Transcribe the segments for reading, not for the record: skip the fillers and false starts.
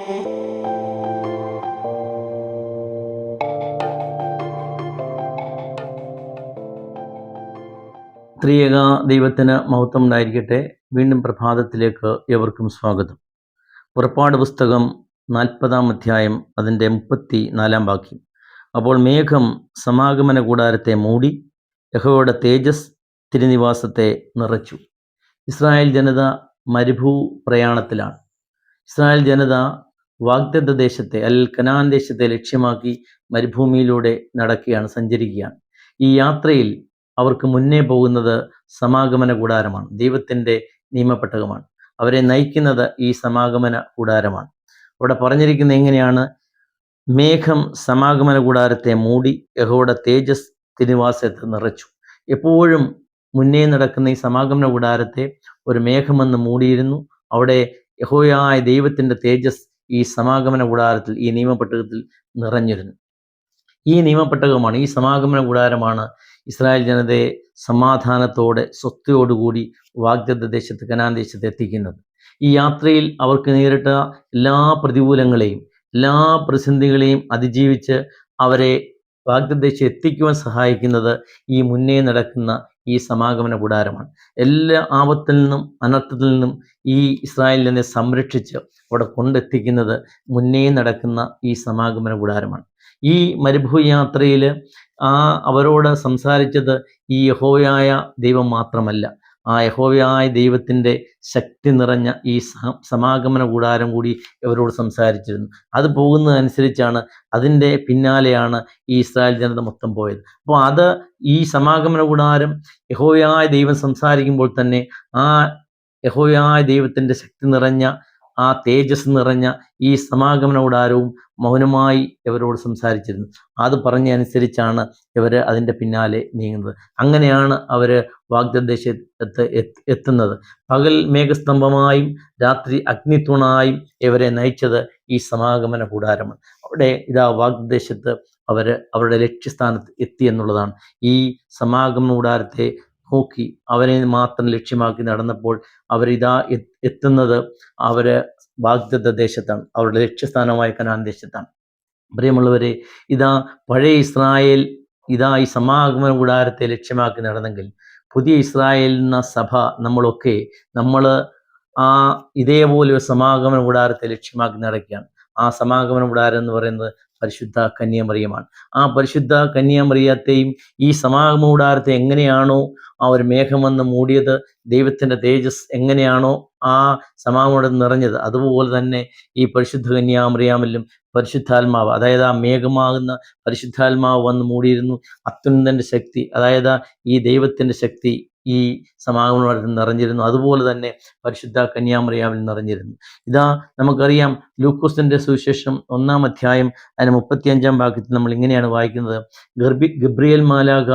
ത്രിയേക ദൈവത്തിന് മഹത്വം ഉണ്ടായിരിക്കട്ടെ. വീണ്ടും പ്രഭാതത്തിലേക്ക് എവർക്കും സ്വാഗതം. പുറപ്പാട് പുസ്തകം 40-ാം അധ്യായം അതിൻ്റെ 34-ാം വാക്യം. അപ്പോൾ മേഘം സമാഗമന കൂടാരത്തെ മൂടി, യഹോവയുടെ തേജസ് തിരുനിവാസത്തെ നിറച്ചു. ഇസ്രായേൽ ജനത മരുഭൂ പ്രയാണത്തിലാണ്. ഇസ്രായേൽ ജനത വാഗ്ദത്ത ദേശത്തെ കനാൻ ദേശത്തെ ലക്ഷ്യമാക്കി മരുഭൂമിയിലൂടെ നടക്കുകയാണ്, സഞ്ചരിക്കുകയാണ്. ഈ യാത്രയിൽ അവർക്ക് മുന്നേ പോകുന്നത് സമാഗമന കൂടാരമാണ്, ദൈവത്തിൻ്റെ നിയമപ്പെട്ടകമാണ്. അവരെ നയിക്കുന്നത് ഈ സമാഗമന കൂടാരമാണ്. അവിടെ പറഞ്ഞിരിക്കുന്നത് എങ്ങനെയാണ്? മേഘം സമാഗമന കൂടാരത്തെ മൂടി, യഹോവയുടെ തേജസ് തിരുനിവാസത്തെ നിറച്ചു. എപ്പോഴും മുന്നേ നടക്കുന്ന ഈ സമാഗമന കൂടാരത്തെ ഒരു മേഘമെന്ന് മൂടിയിരുന്നു. അവിടെ യഹോവയായ ദൈവത്തിൻ്റെ തേജസ് ഈ സമാഗമന കൂടാരത്തിൽ, ഈ നിയമപ്പെട്ടകത്തിൽ നിറഞ്ഞിരുന്നു. ഈ നിയമപ്പെട്ടകമാണ്, ഈ സമാഗമന കൂടാരമാണ് ഇസ്രായേൽ ജനതയെ സമാധാനത്തോടെ സ്വസ്ഥയോടുകൂടി വാഗ്ദത്ത ദേശത്ത്, കനാൻ ദേശത്ത് എത്തിക്കുന്നത്. ഈ യാത്രയിൽ അവർക്ക് നേരിട്ട എല്ലാ പ്രതികൂലങ്ങളെയും എല്ലാ പ്രതിസന്ധികളെയും അതിജീവിച്ച് അവരെ വാഗ്ദത്ത ദേശത്ത് എത്തിക്കുവാൻ സഹായിക്കുന്നത് ഈ മുന്നേ നടക്കുന്ന ഈ സമാഗമന കൂടാരമാണ്. എല്ലാ ആപത്തിൽ നിന്നും അനർത്ഥത്തിൽ നിന്നും ഈ ഇസ്രായേലിനെ സംരക്ഷിച്ച് അവിടെ കൊണ്ടെത്തിക്കുന്നത് മുന്നേ നടക്കുന്ന ഈ സമാഗമന കൂടാരമാണ്. ഈ മരുഭൂയാത്രയിൽ അവരോട് സംസാരിച്ചത് ഈ യഹോവയായ ദൈവം മാത്രമല്ല, ആ യഹോവയായ ദൈവത്തിൻ്റെ ശക്തി നിറഞ്ഞ ഈ സമാഗമന കൂടാരം കൂടി ഇവരോട് സംസാരിച്ചിരുന്നു. അത് പോകുന്നതനുസരിച്ചാണ്, അതിൻ്റെ പിന്നാലെയാണ് ഈ ഇസ്രായേൽ ജനത മൊത്തം പോയത്. അപ്പോൾ ഈ സമാഗമന കൂടാരം യഹോവയായ ദൈവം സംസാരിക്കുമ്പോൾ തന്നെ ആ യഹോവയായ ദൈവത്തിൻ്റെ ശക്തി നിറഞ്ഞ, ആ തേജസ് നിറഞ്ഞ ഈ സമാഗമന കൂടാരവും മൗനമായി ഇവരോട് സംസാരിച്ചിരുന്നു. അത് പറഞ്ഞനുസരിച്ചാണ് ഇവർ അതിൻ്റെ പിന്നാലെ നീങ്ങുന്നത്. അങ്ങനെയാണ് അവർ വാഗ്ദത്ത ദേശത്ത് എത്തുന്നത്. പകൽ മേഘസ്തംഭമായും രാത്രി അഗ്നിത്തൂണായും ഇവരെ നയിച്ചത് ഈ സമാഗമന കൂടാരമാണ്. അവിടെ വാഗ്ദത്ത ദേശത്ത് അവരുടെ ലക്ഷ്യസ്ഥാനത്ത് എത്തി എന്നുള്ളതാണ്. ഈ സമാഗമന കൂടാരത്തെ നോക്കി അവരെ മാത്രം ലക്ഷ്യമാക്കി നടന്നപ്പോൾ എത്തുന്നത് വാഗ്ദത്ത ദേശത്താണ്, അവരുടെ ലക്ഷ്യസ്ഥാനമായ കനാൻ ദേശത്താണ്. പ്രിയമുള്ളവരെ, പഴയ ഇസ്രായേൽ ഈ സമാഗമന കൂടാരത്തെ ലക്ഷ്യമാക്കി നടന്നെങ്കിൽ, പുതിയ ഇസ്രായേൽ എന്ന സഭ നമ്മൾ ഇതേപോലെ ഒരു സമാഗമന കൂടാരത്തെ ലക്ഷ്യമാക്കി നടക്കുകയാണ്. ആ സമാഗമന കൂടാരം എന്ന് പറയുന്നത് പരിശുദ്ധ കന്യാമറിയമാണ്. ആ പരിശുദ്ധ കന്യാമറിയത്തെയും ഈ സമാഗമന കൂടാരത്തെ എങ്ങനെയാണോ ആ ഒരു മേഘമെന്ന് മൂടിയത്, ദൈവത്തിൻ്റെ തേജസ് എങ്ങനെയാണോ ആ സമാഗമനം നിറഞ്ഞത്, അതുപോലെ തന്നെ ഈ പരിശുദ്ധ കന്യാമറിയാമിലും പരിശുദ്ധാത്മാവ്, അതായത് ആ മേഘമാകുന്ന പരിശുദ്ധാത്മാവ് വന്ന് മൂടിയിരുന്നു. അത്യുന്നതൻ്റെ ശക്തി, അതായത് ഈ ദൈവത്തിൻ്റെ ശക്തി ഈ സമാഗമനത്തിൽ നിറഞ്ഞിരുന്നു. അതുപോലെ തന്നെ പരിശുദ്ധ കന്യാമറിയാമിൽ നിറഞ്ഞിരുന്നു. നമുക്കറിയാം, ലൂക്കോസിന്റെ സുവിശേഷം 1-ാം അധ്യായം അതിന് 35-ാം വാക്യത്തിൽ നമ്മൾ ഇങ്ങനെയാണ് വായിക്കുന്നത്. ഗബ്രിയേൽ മാലാഖ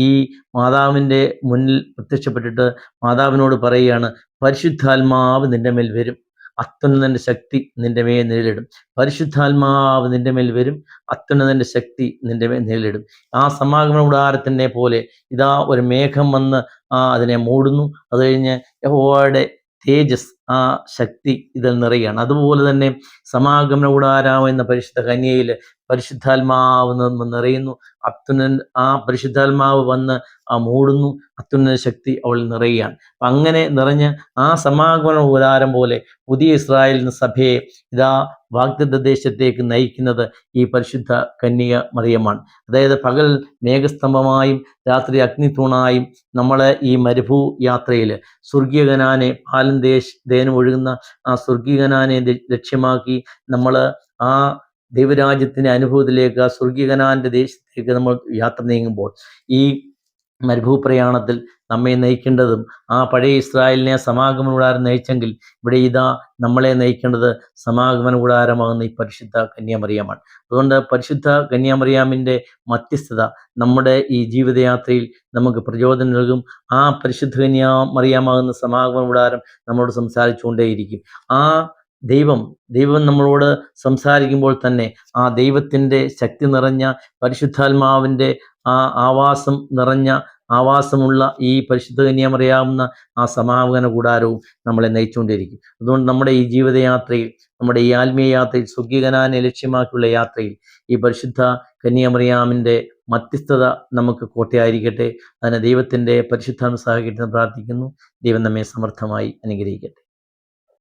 ഈ മാതാവിൻ്റെ മുന്നിൽ പ്രത്യക്ഷപ്പെട്ടിട്ട് മാതാവിനോട് പറയുകയാണ്, പരിശുദ്ധാത്മാവ് നിന്റെ മേൽ വരും, അത്യുന്നതൻ്റെ ശക്തി നിന്റെ മേൽ നിഴലിടും. പരിശുദ്ധാത്മാവ് നിന്റെ മേൽ വരും, അത്യുന്നതൻ്റെ ശക്തി നിന്റെ മേൽ നിഴലിടും. ആ സമാഗമന കൂടാരത്തിനെ പോലെ ഒരു മേഘം വന്ന് അതിനെ മൂടുന്നു. അത് കഴിഞ്ഞ് യഹോവയുടെ തേജസ്, ആ ശക്തി ഇതിൽ നിറയുകയാണ്. അതുപോലെ തന്നെ സമാഗമന കൂടാരം എന്ന പരിശുദ്ധ കന്യയിൽ പരിശുദ്ധാത്മാവ് നിറയുന്നു. ആ പരിശുദ്ധാത്മാവ് വന്ന് മൂടുന്നു, അത്യുന്നത ശക്തി അവൾ നിറയുകയാണ്. അങ്ങനെ നിറഞ്ഞ് ആ സമാഗമന കൂടാരം പോലെ പുതിയ ഇസ്രായേൽ സഭയെ വാഗ്ദത്ത ദേശത്തേക്ക് നയിക്കുന്നത് ഈ പരിശുദ്ധ കന്യക മറിയമാണ്. അതായത് പകൽ മേഘസ്തംഭമായും രാത്രി അഗ്നിത്തൂണായും നമ്മളെ ഈ മരുഭൂ യാത്രയിൽ സ്വർഗീയ കനാനെ, പാലും തേനും ഒഴുകുന്ന ആ സ്വർഗീയ കനാനെ ലക്ഷ്യമാക്കി നമ്മൾ ആ ദൈവരാജ്യത്തിൻ്റെ അനുഭവത്തിലേക്ക്, ആ സ്വർഗീയ കനാന്റെ ദേശത്തേക്ക് നമ്മൾ യാത്ര നീങ്ങുമ്പോൾ, ഈ മരുഭൂ പ്രയാണത്തിൽ നമ്മെ നയിക്കേണ്ടതും ആ പഴയ ഇസ്രായേലിനെ സമാഗമന കൂടാരം നയിച്ചെങ്കിൽ, ഇവിടെ നമ്മളെ നയിക്കേണ്ടത് സമാഗമന കൂടാരമാകുന്ന ഈ പരിശുദ്ധ കന്യാമറിയാമാണ്. അതുകൊണ്ട് പരിശുദ്ധ കന്യാമറിയാമിൻ്റെ മധ്യസ്ഥത നമ്മുടെ ഈ ജീവിതയാത്രയിൽ നമുക്ക് പ്രചോദനം നൽകും. ആ പരിശുദ്ധ കന്യാമറിയാമാകുന്ന സമാഗമന കൂടാരം നമ്മളോട് സംസാരിച്ചുകൊണ്ടേയിരിക്കും. ആ ദൈവം നമ്മളോട് സംസാരിക്കുമ്പോൾ തന്നെ ആ ദൈവത്തിൻ്റെ ശക്തി നിറഞ്ഞ പരിശുദ്ധാത്മാവിൻ്റെ ആ ആവാസം നിറഞ്ഞ ആവാസമുള്ള ഈ പരിശുദ്ധ കന്യാമറിയാവുന്ന ആ സമാഗമന കൂടാരവും നമ്മളെ നയിച്ചുകൊണ്ടിരിക്കും. അതുകൊണ്ട് നമ്മുടെ ഈ ജീവിതയാത്രയിൽ, നമ്മുടെ ഈ ആത്മീയ യാത്രയിൽ, സ്വർഗീയകനാനെ ലക്ഷ്യമാക്കിയുള്ള യാത്രയിൽ ഈ പരിശുദ്ധ കന്യാമറിയാമിൻ്റെ മധ്യസ്ഥത നമുക്ക് കോട്ടയായിരിക്കട്ടെ. അതിന് ദൈവത്തിൻ്റെ പരിശുദ്ധാത്മ സഹായിക്കട്ടെ എന്ന് പ്രാർത്ഥിക്കുന്നു. ദൈവം നമ്മെ സമർത്ഥമായി അനുഗ്രഹിക്കട്ടെ.